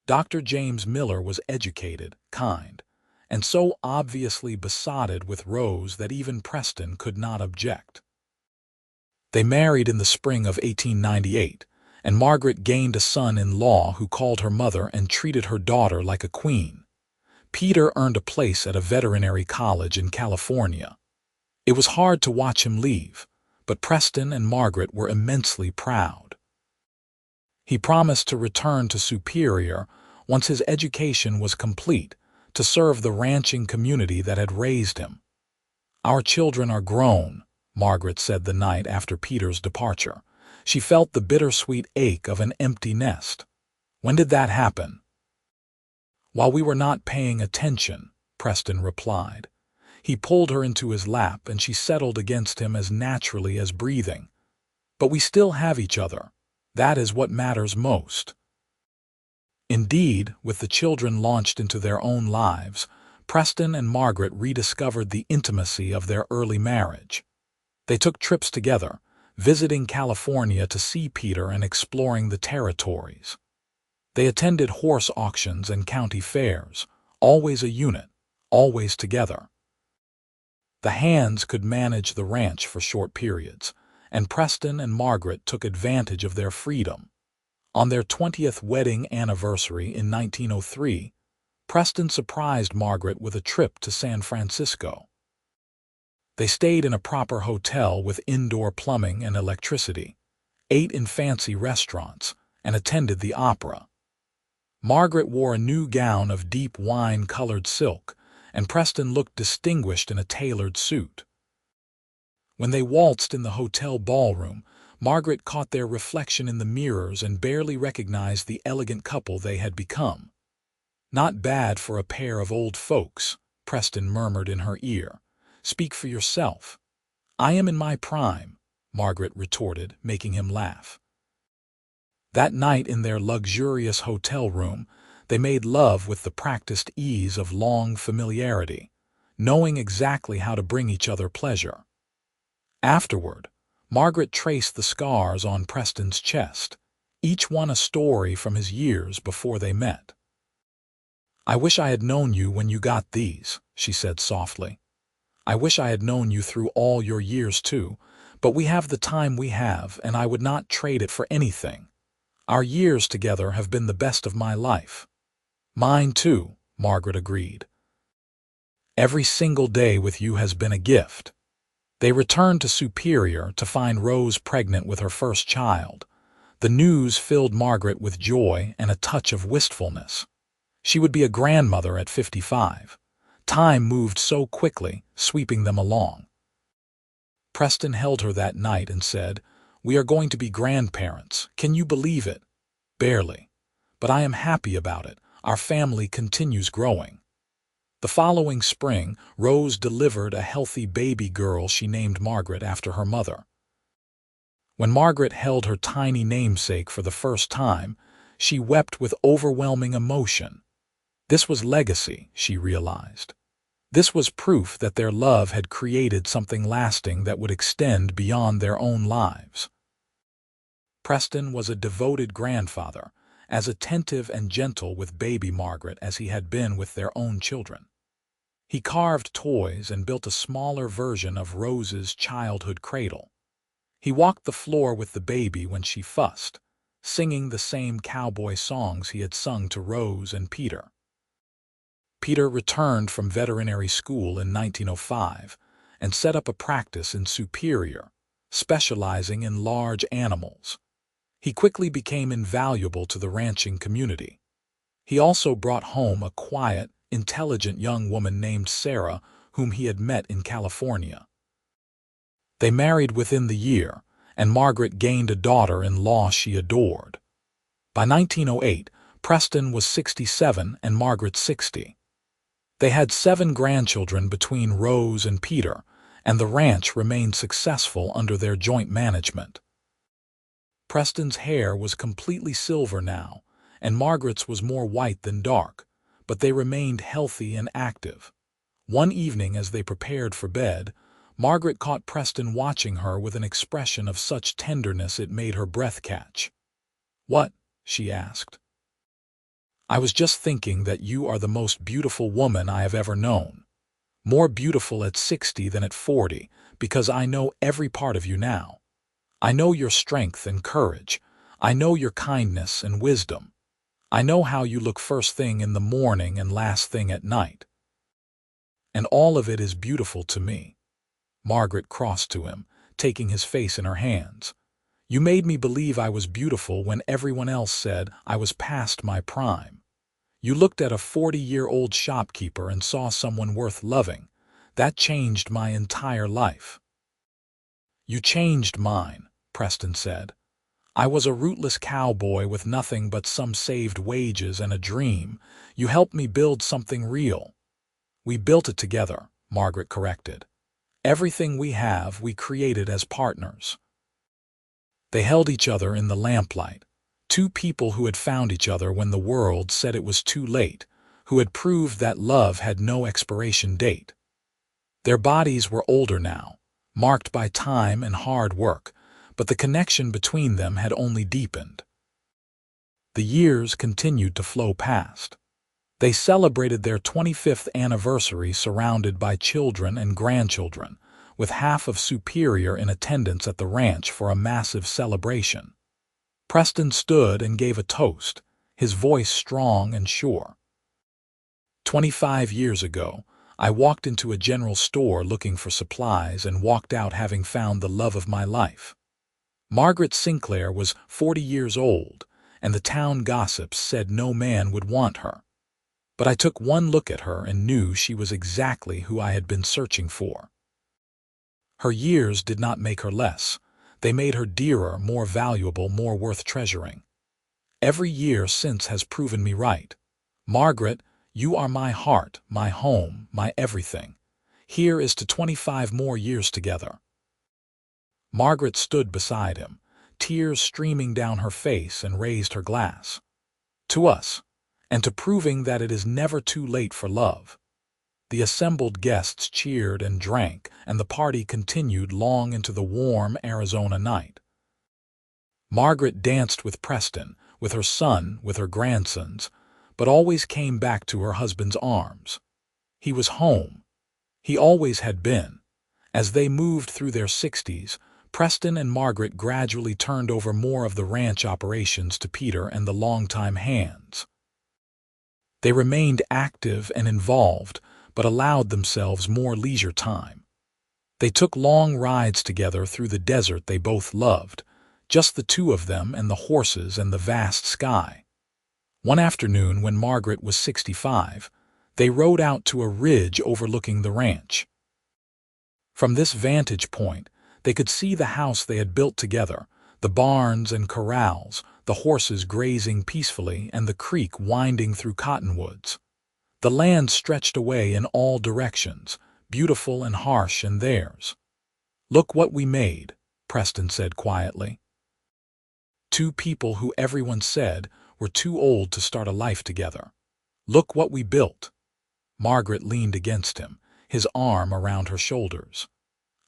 Dr. James Miller was educated, kind, and so obviously besotted with Rose that even Preston could not object. They married in the spring of 1898, and Margaret gained a son-in-law who called her mother and treated her daughter like a queen. Peter earned a place at a veterinary college in California. It was hard to watch him leave, but Preston and Margaret were immensely proud. He promised to return to Superior once his education was complete, to serve the ranching community that had raised him. "Our children are grown," Margaret said the night after Peter's departure. She felt the bittersweet ache of an empty nest. "When did that happen?" "While we were not paying attention," Preston replied. He pulled her into his lap and she settled against him as naturally as breathing. "But we still have each other. That is what matters most." Indeed, with the children launched into their own lives, Preston and Margaret rediscovered the intimacy of their early marriage. They took trips together, visiting California to see Peter and exploring the territories. They attended horse auctions and county fairs, always a unit, always together. The hands could manage the ranch for short periods, and Preston and Margaret took advantage of their freedom. On their 20th wedding anniversary in 1903, Preston surprised Margaret with a trip to San Francisco. They stayed in a proper hotel with indoor plumbing and electricity, ate in fancy restaurants, and attended the opera. Margaret wore a new gown of deep wine-colored silk, and Preston looked distinguished in a tailored suit. When they waltzed in the hotel ballroom, Margaret caught their reflection in the mirrors and barely recognized the elegant couple they had become. "Not bad for a pair of old folks," Preston murmured in her ear. "Speak for yourself." "I am in my prime," Margaret retorted, making him laugh. That night in their luxurious hotel room, they made love with the practiced ease of long familiarity, knowing exactly how to bring each other pleasure. Afterward, Margaret traced the scars on Preston's chest, each one a story from his years before they met. "I wish I had known you when you got these," she said softly. "I wish I had known you through all your years too, but we have the time we have, and I would not trade it for anything. Our years together have been the best of my life." "Mine too," Margaret agreed. "Every single day with you has been a gift." They returned to Superior to find Rose pregnant with her first child. The news filled Margaret with joy and a touch of wistfulness. She would be a grandmother at 55. Time moved so quickly, sweeping them along. Preston held her that night and said, "We are going to be grandparents. Can you believe it?" "Barely. But I am happy about it. Our family continues growing." The following spring, Rose delivered a healthy baby girl she named Margaret after her mother. When Margaret held her tiny namesake for the first time, she wept with overwhelming emotion. This was legacy, she realized. This was proof that their love had created something lasting that would extend beyond their own lives. Preston was a devoted grandfather, as attentive and gentle with baby Margaret as he had been with their own children. He carved toys and built a smaller version of Rose's childhood cradle. He walked the floor with the baby when she fussed, singing the same cowboy songs he had sung to Rose and Peter. Peter returned from veterinary school in 1905 and set up a practice in Superior, specializing in large animals. He quickly became invaluable to the ranching community. He also brought home a quiet, intelligent young woman named Sarah, whom he had met in California. They married within the year, and Margaret gained a daughter-in-law she adored. By 1908, Preston was 67 and Margaret 60. They had 7 grandchildren between Rose and Peter, and the ranch remained successful under their joint management. Preston's hair was completely silver now, and Margaret's was more white than dark, but they remained healthy and active. One evening as they prepared for bed, Margaret caught Preston watching her with an expression of such tenderness it made her breath catch. "What?" she asked. "I was just thinking that you are the most beautiful woman I have ever known. More beautiful at 60 than at 40, because I know every part of you now. I know your strength and courage. I know your kindness and wisdom. I know how you look first thing in the morning and last thing at night. And all of it is beautiful to me." Margaret crossed to him, taking his face in her hands. "You made me believe I was beautiful when everyone else said I was past my prime. You looked at a 40-year-old shopkeeper and saw someone worth loving. That changed my entire life." "You changed mine," Preston said. "I was a rootless cowboy with nothing but some saved wages and a dream. You helped me build something real." "We built it together," Margaret corrected. "Everything we have, we created as partners." They held each other in the lamplight, two people who had found each other when the world said it was too late, who had proved that love had no expiration date. Their bodies were older now, marked by time and hard work, but the connection between them had only deepened. The years continued to flow past. They celebrated their 25th anniversary surrounded by children and grandchildren, with half of Superior in attendance at the ranch for a massive celebration. Preston stood and gave a toast, his voice strong and sure. 25 years ago, I walked into a general store looking for supplies and walked out having found the love of my life. Margaret Sinclair was 40 years old, and the town gossips said no man would want her. But I took one look at her and knew she was exactly who I had been searching for. Her years did not make her less. They made her dearer, more valuable, more worth treasuring. Every year since has proven me right. Margaret, you are my heart, my home, my everything. Here is to 25 more years together. Margaret stood beside him, tears streaming down her face, and raised her glass. To us, and to proving that it is never too late for love. The assembled guests cheered and drank, and the party continued long into the warm Arizona night. Margaret danced with Preston, with her son, with her grandsons, but always came back to her husband's arms. He was home. He always had been. As they moved through their 60s, Preston and Margaret gradually turned over more of the ranch operations to Peter and the longtime hands. They remained active and involved, but allowed themselves more leisure time. They took long rides together through the desert they both loved, just the two of them and the horses and the vast sky. One afternoon, when Margaret was 65, they rode out to a ridge overlooking the ranch. From this vantage point, they could see the house they had built together, the barns and corrals, the horses grazing peacefully, and the creek winding through cottonwoods. The land stretched away in all directions, beautiful and harsh and theirs. "Look what we made," Preston said quietly. Two people who everyone said were too old to start a life together. "Look what we built." Margaret leaned against him, his arm around her shoulders.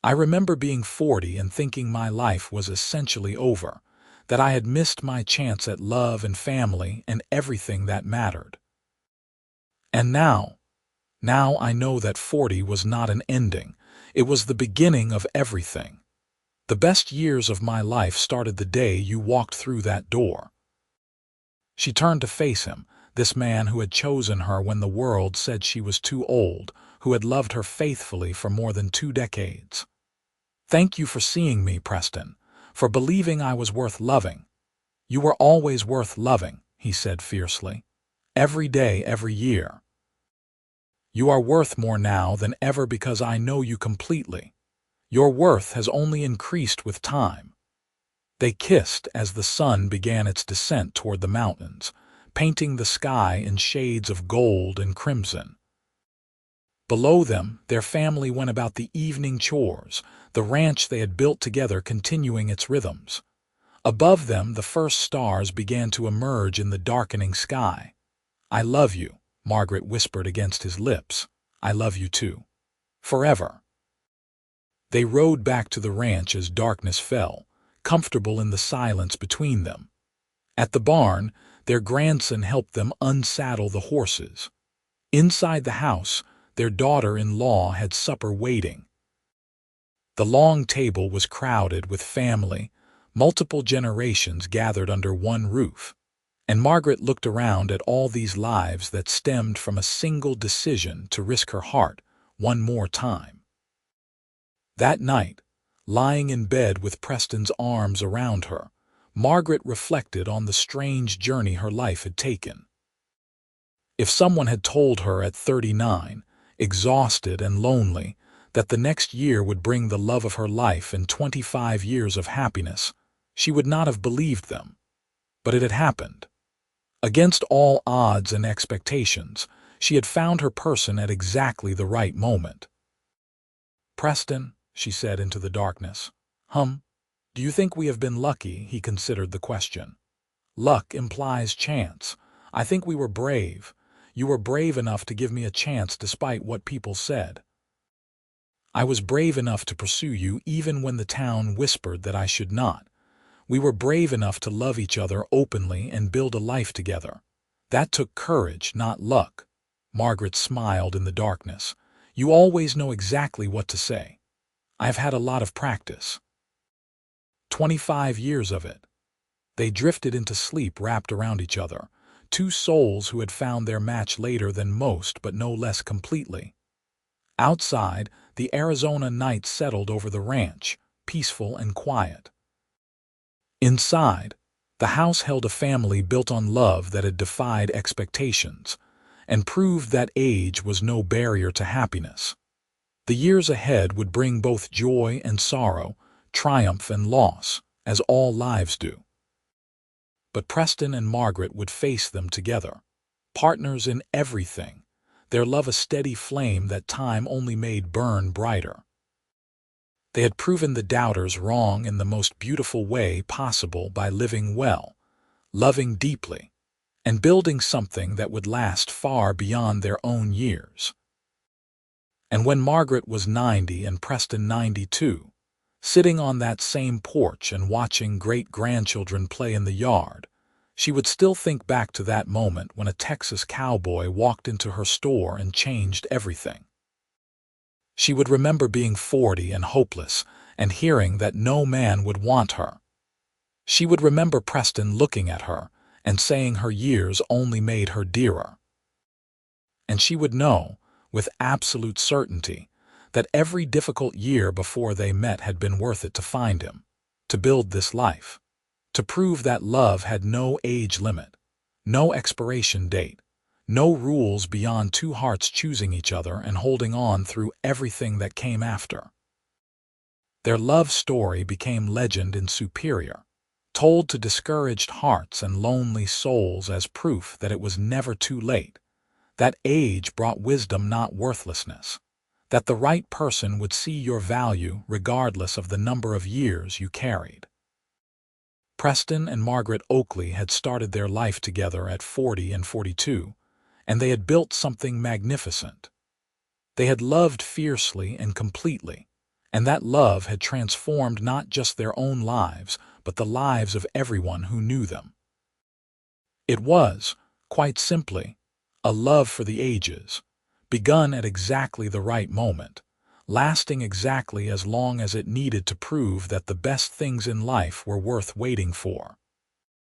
"I remember being 40 and thinking my life was essentially over, that I had missed my chance at love and family and everything that mattered. And now I know that 40 was not an ending. It was the beginning of everything. The best years of my life started the day you walked through that door." She turned to face him, this man who had chosen her when the world said she was too old, who had loved her faithfully for more than 2 decades. "Thank you for seeing me, Preston, for believing I was worth loving." "You were always worth loving," he said fiercely. "Every day, every year. You are worth more now than ever because I know you completely. Your worth has only increased with time." They kissed as the sun began its descent toward the mountains, painting the sky in shades of gold and crimson. Below them, their family went about the evening chores, the ranch they had built together continuing its rhythms. Above them, the first stars began to emerge in the darkening sky. "I love you," Margaret whispered against his lips. "I love you too. Forever." They rode back to the ranch as darkness fell, comfortable in the silence between them. At the barn, their grandson helped them unsaddle the horses. Inside the house, their daughter-in-law had supper waiting. The long table was crowded with family, multiple generations gathered under one roof, and Margaret looked around at all these lives that stemmed from a single decision to risk her heart one more time. That night, lying in bed with Preston's arms around her, Margaret reflected on the strange journey her life had taken. If someone had told her at 39, exhausted and lonely, that the next year would bring the love of her life and 25 years of happiness, she would not have believed them. But it had happened. Against all odds and expectations, she had found her person at exactly the right moment. "Preston," she said into the darkness. Do you think we have been lucky?" He considered the question. "Luck implies chance. I think we were brave. You were brave enough to give me a chance despite what people said. I was brave enough to pursue you even when the town whispered that I should not. We were brave enough to love each other openly and build a life together. That took courage, not luck." Margaret smiled in the darkness. "You always know exactly what to say. I have had a lot of practice." 25 years of it. They drifted into sleep wrapped around each other, two souls who had found their match later than most but no less completely. Outside, the Arizona night settled over the ranch, peaceful and quiet. Inside, The house held a family built on love that had defied expectations, and proved that age was no barrier to happiness. The years ahead would bring both joy and sorrow, triumph and loss, as all lives do. But Preston and Margaret would face them together, partners in everything, their love a steady flame that time only made burn brighter. They had proven the doubters wrong in the most beautiful way possible by living well, loving deeply, and building something that would last far beyond their own years. And when Margaret was 90 and Preston 92, sitting on that same porch and watching great-grandchildren play in the yard, she would still think back to that moment when a Texas cowboy walked into her store and changed everything. She would remember being 40 and hopeless and hearing that no man would want her. She would remember Preston looking at her and saying her years only made her dearer. And she would know, with absolute certainty, that every difficult year before they met had been worth it to find him, to build this life, to prove that love had no age limit, no expiration date, no rules beyond two hearts choosing each other and holding on through everything that came after. Their love story became legend in Superior, told to discouraged hearts and lonely souls as proof that it was never too late, that age brought wisdom, not worthlessness, that the right person would see your value regardless of the number of years you carried. Preston and Margaret Oakley had started their life together at 40 and 42, and they had built something magnificent. They had loved fiercely and completely, and that love had transformed not just their own lives, but the lives of everyone who knew them. It was, quite simply, a love for the ages, begun at exactly the right moment, lasting exactly as long as it needed to prove that the best things in life were worth waiting for.